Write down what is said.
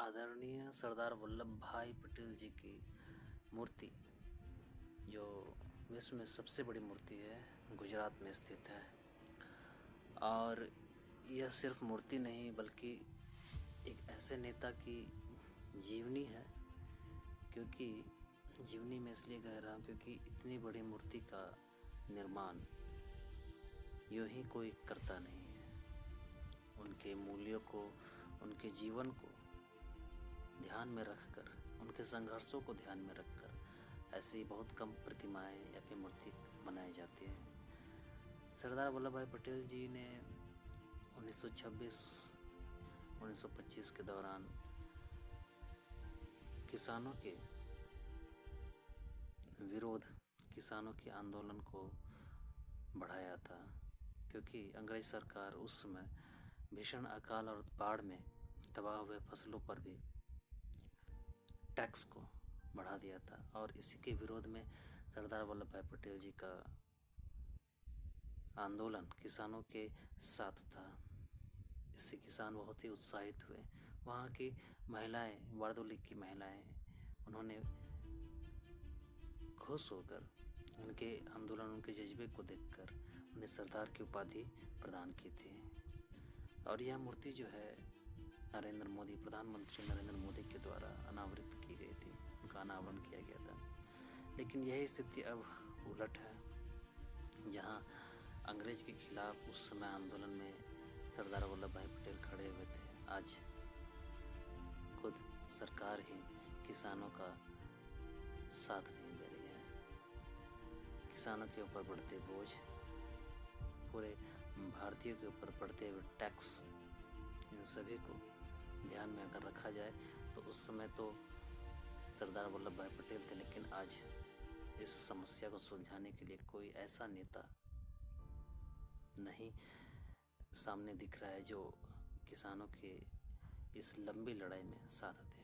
आदरणीय सरदार वल्लभ भाई पटेल जी की मूर्ति, जो विश्व में सबसे बड़ी मूर्ति है, गुजरात में स्थित है। और यह सिर्फ मूर्ति नहीं बल्कि एक ऐसे नेता की जीवनी है। क्योंकि जीवनी में इसलिए कह रहा हूँ क्योंकि इतनी बड़ी मूर्ति का निर्माण यूँ ही कोई करता नहीं है। उनके मूल्यों को, उनके जीवन को ध्यान में रखकर, उनके संघर्षों को ध्यान में रखकर ऐसी बहुत कम प्रतिमाएं या फिर मूर्ति बनाई जाती हैं। सरदार वल्लभ भाई पटेल जी ने 1926-1925 के दौरान किसानों के विरोध, किसानों के आंदोलन को बढ़ाया था। क्योंकि अंग्रेज सरकार उस समय भीषण अकाल और बाढ़ में तबाह हुए फसलों पर भी टैक्स को बढ़ा दिया था। और इसी के विरोध में सरदार वल्लभ भाई पटेल जी का आंदोलन किसानों के साथ था। इससे किसान बहुत ही उत्साहित हुए। वहाँ की महिलाएं, बारदोली की महिलाएं, उन्होंने खुश होकर उनके आंदोलन, उनके जज्बे को देखकर उन्हें सरदार की उपाधि प्रदान की थी। और यह मूर्ति जो है नरेंद्र मोदी, प्रधानमंत्री नरेंद्र मोदी के द्वारा अनावृत की गई थी, उनका अनावरण किया गया था। लेकिन यही स्थिति अब उलट है, जहां अंग्रेज के खिलाफ उस समय आंदोलन में सरदार वल्लभ भाई पटेल खड़े हुए थे। आज खुद सरकार ही किसानों का साथ नहीं दे रही है। किसानों के ऊपर बढ़ते बोझ, पूरे भारतीयों के ऊपर पड़ते हुए टैक्स, इन सभी को ध्यान में अगर रखा जाए तो उस समय तो सरदार वल्लभ भाई पटेल थे। लेकिन आज इस समस्या को सुलझाने के लिए कोई ऐसा नेता नहीं सामने दिख रहा है जो किसानों के इस लंबी लड़ाई में साथ दे।